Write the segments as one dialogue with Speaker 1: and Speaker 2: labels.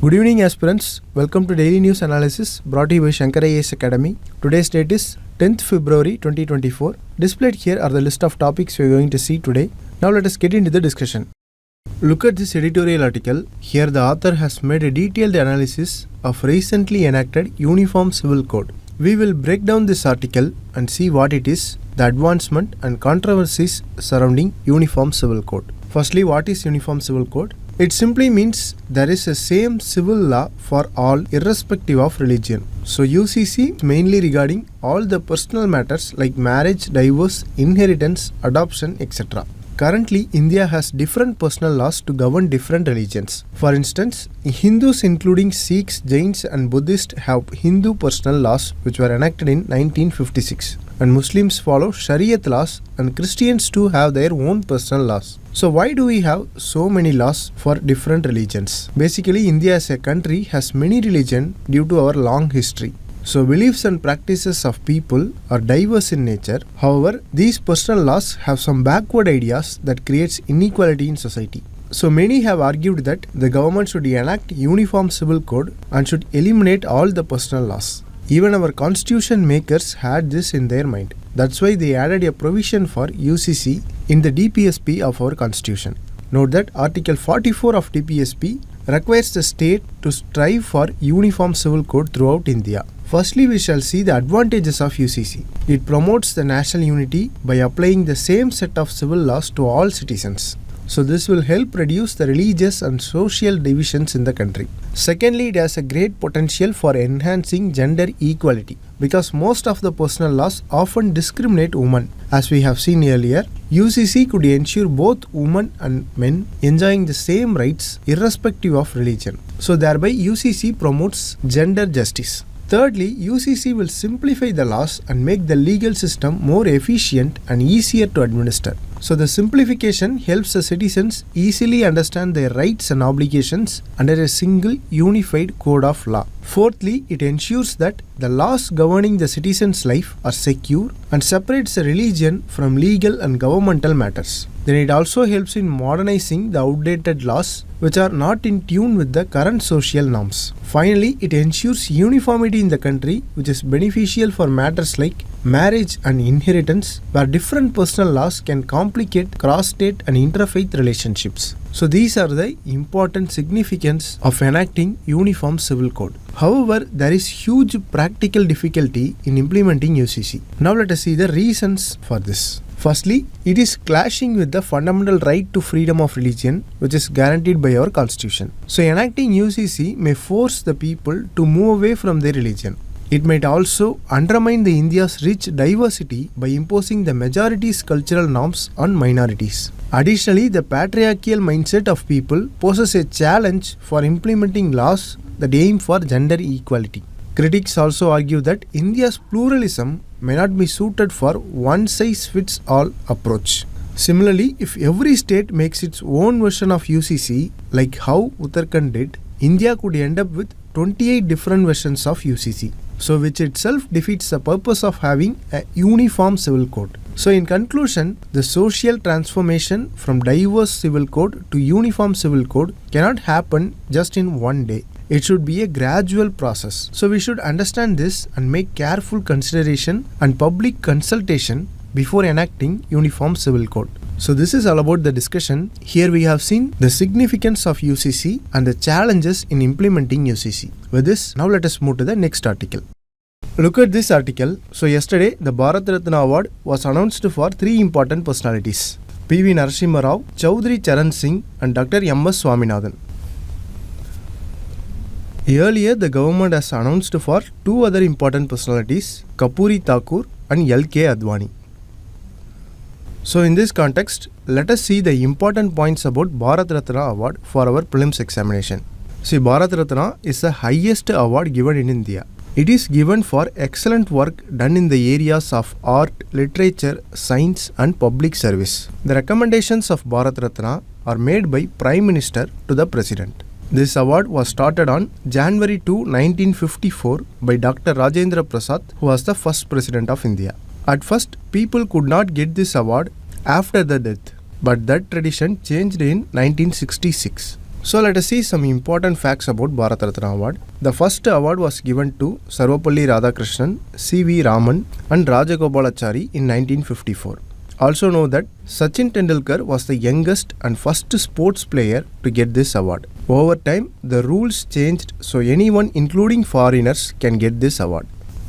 Speaker 1: Good evening aspirants, welcome to Daily News Analysis brought to you by Shankar IAS Academy. Today's date is 10th February 2024. Displayed here are the list of topics we are going to see today. Now let us get into the discussion. Look at this editorial article. Here the author has made a detailed analysis of recently enacted Uniform Civil Code. We will break down this article and see what it is, the advancement and controversies surrounding Uniform Civil Code. Firstly, what is Uniform Civil Code? It simply means there is a same civil law for all irrespective of religion. So UCC is mainly regarding all the personal matters like marriage, divorce, inheritance, adoption, etc. Currently, India has different personal laws to govern different religions. For instance, Hindus including Sikhs, Jains and Buddhists have Hindu personal laws which were enacted in 1956. And Muslims follow Shariat laws and Christians too have their own personal laws. So why do we have so many laws for different religions? Basically, India as a country has many religions due to our long history. So beliefs and practices of people are diverse in nature. However, these personal laws have some backward ideas that creates inequality in society. So many have argued that the government should enact Uniform Civil Code and should eliminate all the personal laws. Even our constitution makers had this in their mind. That's why they added a provision for UCC in the DPSP of our constitution. Note that Article 44 of DPSP requires the state to strive for Uniform Civil Code throughout India. Firstly, we shall see the advantages of UCC. It promotes the national unity by applying the same set of civil laws to all citizens. So this will help reduce the religious and social divisions in the country. Secondly, it has a great potential for enhancing gender equality because most of the personal laws often discriminate women. As we have seen earlier, UCC could ensure both women and men enjoying the same rights irrespective of religion. So thereby UCC promotes gender justice. Thirdly, UCC will simplify the laws and make the legal system more efficient and easier to administer. So the simplification helps the citizens easily understand their rights and obligations under a single unified code of law. Fourthly, it ensures that the laws governing the citizen's life are secure and separates the religion from legal and governmental matters. Then it also helps in modernizing the outdated laws which are not in tune with the current social norms. Finally, it ensures uniformity in the country which is beneficial for matters like marriage and inheritance where different personal laws can complicate cross-state and interfaith relationships. So these are the important significance of enacting Uniform Civil Code. However, there is huge practical difficulty in implementing UCC. Now let us see the reasons for this. Firstly, it is clashing with the fundamental right to freedom of religion which is guaranteed by our constitution. So enacting UCC may force the people to move away from their religion. It might also undermine the India's rich diversity by imposing the majority's cultural norms on minorities. Additionally, the patriarchal mindset of people poses a challenge for implementing laws that aim for gender equality. Critics also argue that India's pluralism may not be suited for one-size-fits-all approach. Similarly, if every state makes its own version of UCC, like how Uttarakhand did, India could end up with 28 different versions of UCC. So which itself defeats the purpose of having a uniform civil code. So in conclusion, the social transformation from diverse civil code to uniform civil code cannot happen just in one day. It should be a gradual process. So we should understand this and make careful consideration and public consultation before enacting Uniform Civil Code. So this is all about the discussion. Here we have seen the significance of UCC and the challenges in implementing UCC. With this, now let us move to the next article. Look at this article. So yesterday, the Bharat Ratnas award was announced for three important personalities: P.V. Narasimha Rao, Chaudhary Charan Singh and Dr. M.S. Swaminathan. Earlier, the government has announced for two other important personalities, Kapuri Thakur and L.K. Advani. So in this context, let us see the important points about Bharat Ratna award for our prelims examination. See, Bharat Ratna is the highest award given in India. It is given for excellent work done in the areas of art, literature, science and public service. The recommendations of Bharat Ratna are made by Prime Minister to the President. This award was started on January 2, 1954 by Dr. Rajendra Prasad, who was the first President of India. At first, people could not get this award after the death, but that tradition changed in 1966. So let us see some important facts about Bharat Ratna Award. The first award was given to Sarvapalli Radhakrishnan, C.V. Raman and Rajagopalachari in 1954. Also know that Sachin Tendulkar was the youngest and first sports player to get this award. Over time, the rules changed so anyone including foreigners can get this award.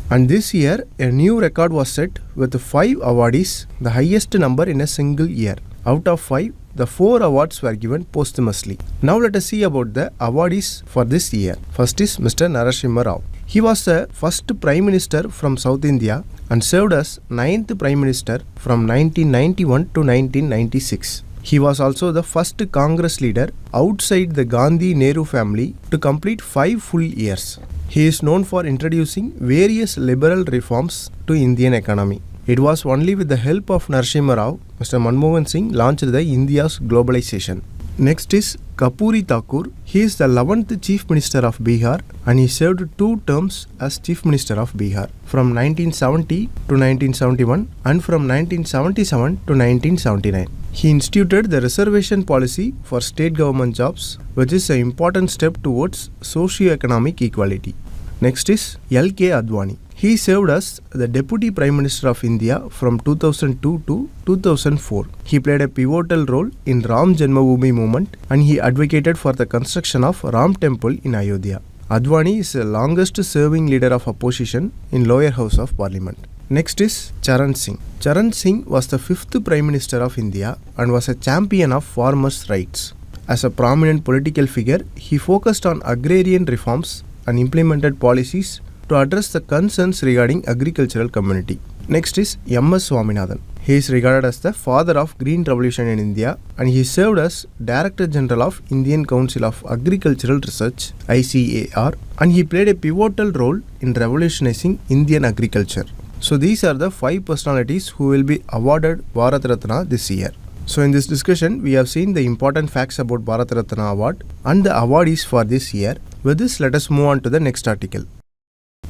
Speaker 1: And this year, a new record was set with 5 awardees, the highest number in a single year. Out of 5, the 4 awards were given posthumously. Now let us see about the awardees for this year. First is Mr. Narasimha Rao. He was the first Prime Minister from South India and served as 9th Prime Minister from 1991 to 1996. He was also the first Congress leader outside the Gandhi-Nehru family to complete 5 full years. He is known for introducing various liberal reforms to Indian economy. It was only with the help of Narasimha Rao, Mr. Manmohan Singh launched the India's globalization. Next is Kapuri Thakur. He is the 11th Chief Minister of Bihar and he served 2 terms as Chief Minister of Bihar from 1970 to 1971 and from 1977 to 1979. He instituted the reservation policy for state government jobs, which is an important step towards socio-economic equality. Next is L.K. Advani. He served as the Deputy Prime Minister of India from 2002 to 2004. He played a pivotal role in Ram Janmabhoomi movement and he advocated for the construction of Ram Temple in Ayodhya. Advani is the longest serving leader of opposition in lower house of parliament. Next is Charan Singh. Charan Singh was the 5th Prime Minister of India and was a champion of farmers' rights. As a prominent political figure, he focused on agrarian reforms and implemented policies to address the concerns regarding agricultural community. Next is M.S. Swaminathan. He is regarded as the father of Green Revolution in India and he served as Director General of Indian Council of Agricultural Research (ICAR) and he played a pivotal role in revolutionizing Indian agriculture. So these are the 5 personalities who will be awarded Bharat Ratna this year. So in this discussion, we have seen the important facts about Bharat Ratna Award and the awardees for this year. With this, let us move on to the next article.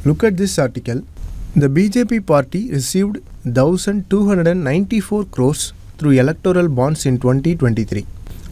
Speaker 1: Look at this article. The BJP party received 1,294 crores through electoral bonds in 2023,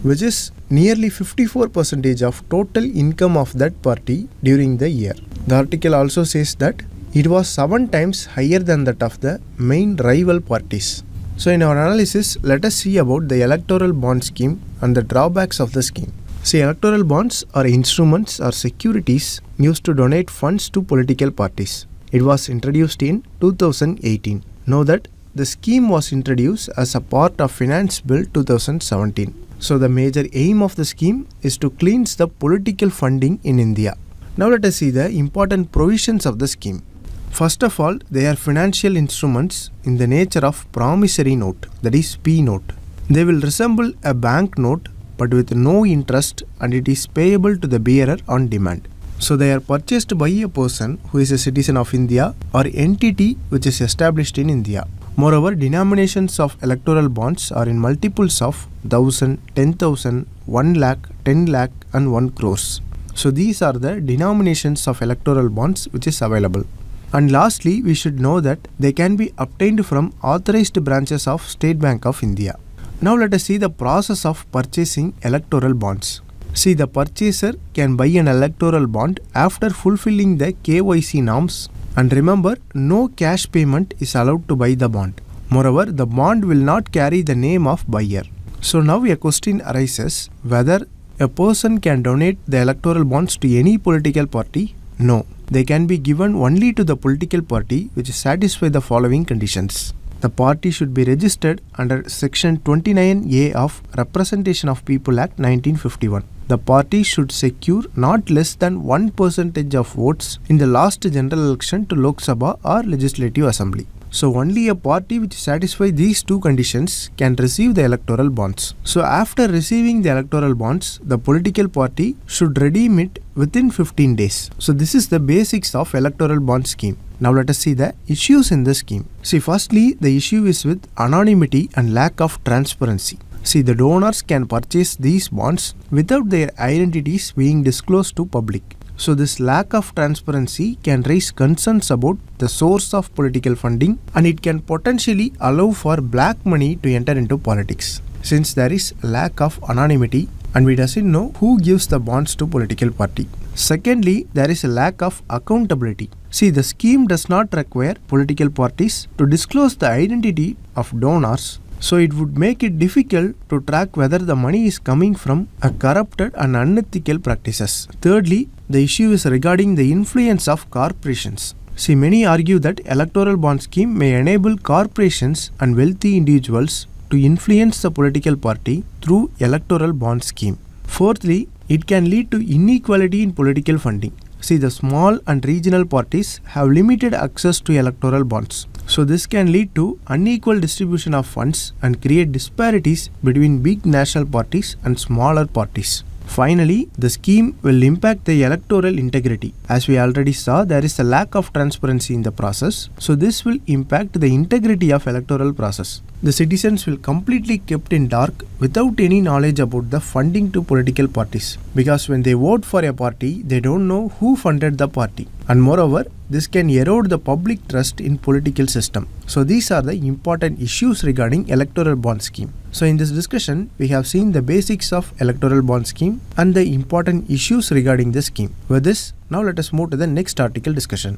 Speaker 1: which is nearly 54% of total income of that party during the year. The article also says that it was 7 times higher than that of the main rival parties. So in our analysis, let us see about the electoral bond scheme and the drawbacks of the scheme. See, electoral bonds are instruments or securities used to donate funds to political parties. It was introduced in 2018. Know that the scheme was introduced as a part of Finance Bill 2017. So the major aim of the scheme is to cleanse the political funding in India. Now let us see the important provisions of the scheme. First of all, they are financial instruments in the nature of promissory note, that is P note. They will resemble a bank note but with no interest and it is payable to the bearer on demand. So they are purchased by a person who is a citizen of India or entity which is established in India. Moreover, denominations of electoral bonds are in multiples of 1,000, 10,000, 1 lakh, 10 lakh and 1 crores. So these are the denominations of electoral bonds which is available. And lastly, we should know that they can be obtained from authorized branches of State Bank of India. Now let us see the process of purchasing electoral bonds. See, the purchaser can buy an electoral bond after fulfilling the KYC norms, and remember, no cash payment is allowed to buy the bond. Moreover, the bond will not carry the name of buyer. So now a question arises whether a person can donate the electoral bonds to any political party. No, they can be given only to the political party which satisfy the following conditions. The party should be registered under Section 29A of Representation of People Act 1951. The party should secure not less than 1% of votes in the last general election to Lok Sabha or Legislative Assembly. So only a party which satisfies these 2 conditions can receive the electoral bonds. So after receiving the electoral bonds, the political party should redeem it within 15 days. So this is the basics of electoral bond scheme. Now let us see the issues in the scheme. See, firstly, the issue is with anonymity and lack of transparency. See, the donors can purchase these bonds without their identities being disclosed to public. So this lack of transparency can raise concerns about the source of political funding and it can potentially allow for black money to enter into politics. Since there is lack of anonymity, and we doesn't know who gives the bonds to political party. Secondly, there is a lack of accountability. See, the scheme does not require political parties to disclose the identity of donors, so it would make it difficult to track whether the money is coming from a corrupted and unethical practices. Thirdly, the issue is regarding the influence of corporations. See, many argue that electoral bond scheme may enable corporations and wealthy individuals to influence the political party through electoral bond scheme. Fourthly, it can lead to inequality in political funding. See, the small and regional parties have limited access to electoral bonds. So this can lead to unequal distribution of funds and create disparities between big national parties and smaller parties. Finally, the scheme will impact the electoral integrity. As we already saw, there is a lack of transparency in the process. So this will impact the integrity of electoral process. The citizens will completely kept in dark without any knowledge about the funding to political parties. Because when they vote for a party, they don't know who funded the party. And moreover, this can erode the public trust in political system. So these are the important issues regarding electoral bond scheme. So in this discussion, we have seen the basics of electoral bond scheme and the important issues regarding the scheme. With this, now let us move to the next article discussion.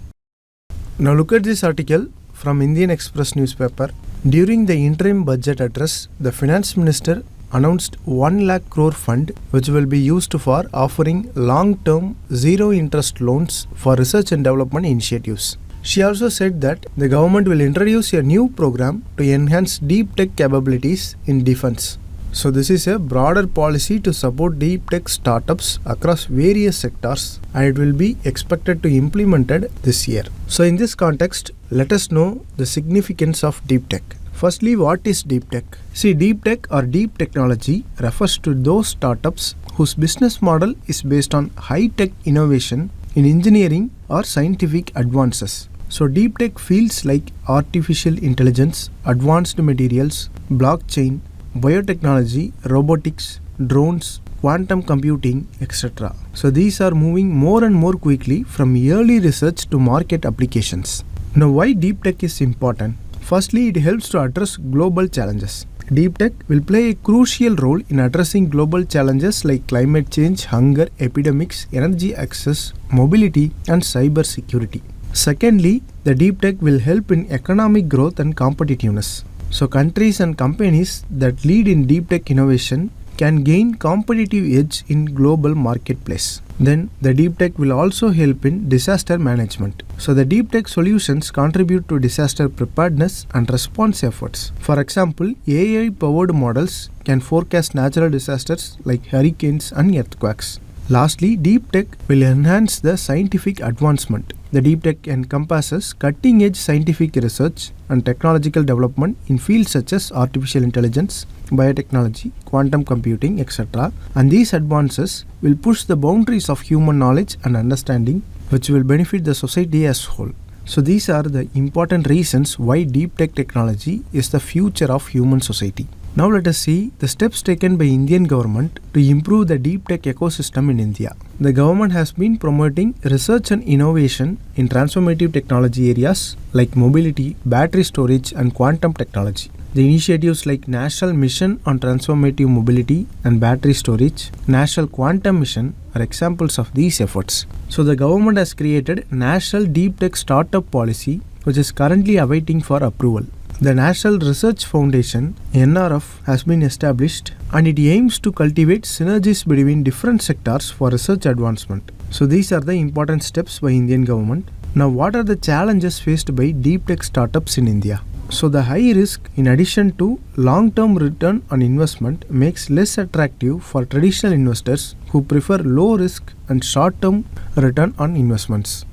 Speaker 1: Now look at this article from Indian Express newspaper. During the interim budget address, the finance minister announced 1 lakh crore fund which will be used for offering long-term zero-interest loans for research and development initiatives. She also said that the government will introduce a new program to enhance deep tech capabilities in defense. So this is a broader policy to support deep tech startups across various sectors, and it will be expected to be implemented this year. So in this context, let us know the significance of deep tech. Firstly, what is deep tech? See, deep tech or deep technology refers to those startups whose business model is based on high-tech innovation in engineering or scientific advances. So deep tech fields like artificial intelligence, advanced materials, blockchain, biotechnology, robotics, drones, quantum computing, etc. So these are moving more and more quickly from early research to market applications. Now, why deep tech is important? Firstly, it helps to address global challenges. Deep tech will play a crucial role in addressing global challenges like climate change, hunger, epidemics, energy access, mobility, and cyber security. Secondly, the deep tech will help in economic growth and competitiveness. So countries and companies that lead in deep tech innovation can gain competitive edge in global marketplace. Then the deep tech will also help in disaster management. So the deep tech solutions contribute to disaster preparedness and response efforts. For example, AI powered models can forecast natural disasters like hurricanes and earthquakes. Lastly, deep tech will enhance the scientific advancement. The deep tech encompasses cutting-edge scientific research and technological development in fields such as artificial intelligence, biotechnology, quantum computing, etc. And these advances will push the boundaries of human knowledge and understanding, which will benefit the society as a whole. So these are the important reasons why deep tech technology is the future of human society. Now let us see the steps taken by Indian government to improve the deep tech ecosystem in India. The government has been promoting research and innovation in transformative technology areas like mobility, battery storage, and quantum technology. The initiatives like National Mission on Transformative Mobility and Battery Storage, National Quantum Mission are examples of these efforts. So the government has created National Deep Tech Startup Policy, which is currently awaiting for approval. The National Research Foundation (NRF) has been established, and it aims to cultivate synergies between different sectors for research advancement. So these are the important steps by Indian government. Now, what are the challenges faced by deep tech startups in India? So the high risk in addition to long-term return on investment makes less attractive for traditional investors who prefer low risk and short-term return on investments.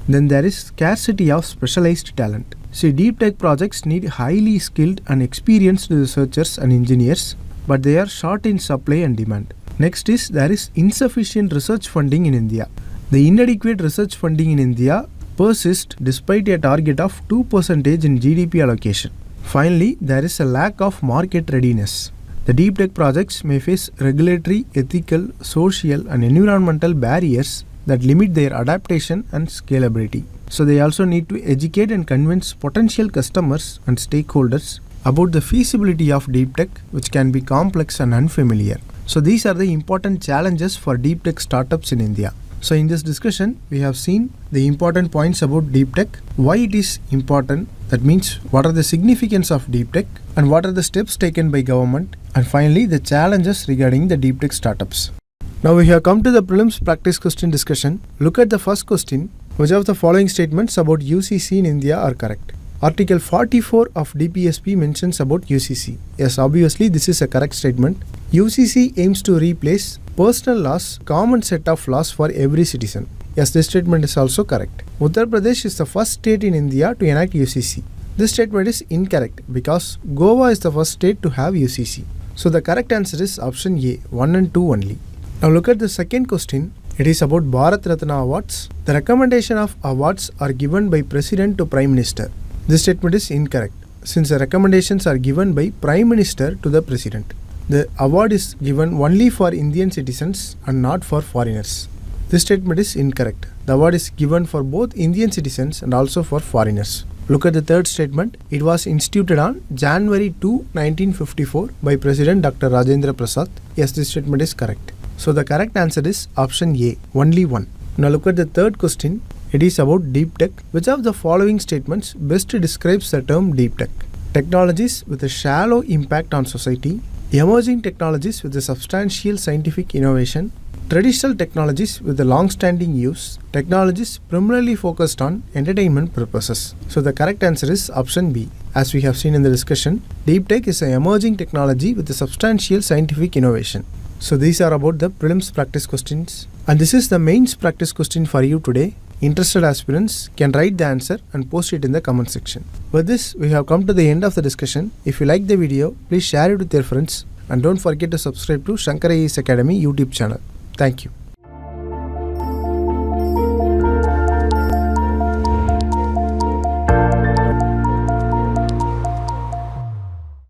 Speaker 1: Then there is scarcity of specialized talent. See, deep tech projects need highly skilled and experienced researchers and engineers, but they are short in supply and demand. Next is there is insufficient research funding in India. The inadequate research funding in India persists despite a target of 2% in GDP allocation. Finally, there is a lack of market readiness. The deep tech projects may face regulatory, ethical, social, and environmental barriers that limit their adaptation and scalability. So they also need to educate and convince potential customers and stakeholders about the feasibility of deep tech, which can be complex and unfamiliar. So these are the important challenges for deep tech startups in India. So in this discussion, we have seen the important points about deep tech, why it is important, that means what are the significance of deep tech and what are the steps taken by government, and finally the challenges regarding the deep tech startups. Now we have come to the prelims practice question discussion. Look at the first question. Which of the following statements about UCC in India are correct? Article 44 of DPSP mentions about UCC. Yes, obviously this is a correct statement. UCC aims to replace personal laws, common set of laws for every citizen. Yes, this statement is also correct. Uttar Pradesh is the first state in India to enact UCC. This statement is incorrect because Goa is the first state to have UCC. So the correct answer is option A, 1 and 2 only. Now look at the second question. It is about Bharat Ratna awards. The recommendation of awards are given by President to Prime Minister. This statement is incorrect since the recommendations are given by Prime Minister to the President. The award is given only for Indian citizens and not for foreigners. This statement is incorrect. The award is given for both Indian citizens and also for foreigners. Look at the third statement. It was instituted on January 2, 1954 by President Dr. Rajendra Prasad. Yes, this statement is correct. So the correct answer is option A, only 1. Now look at the third question. It is about deep tech. Which of the following statements best describes the term deep tech? Technologies with a shallow impact on society, emerging technologies with a substantial scientific innovation, traditional technologies with a long-standing use, technologies primarily focused on entertainment purposes. So the correct answer is option B. As we have seen in the discussion, deep tech is an emerging technology with a substantial scientific innovation. So these are about the prelims practice questions, and this is the mains practice question for you today. Interested aspirants can write the answer and post it in the comment section. With this, we have come to the end of the discussion. If you like the video, please share it with your friends and don't forget to subscribe to Shankar IAS Academy YouTube channel. Thank you.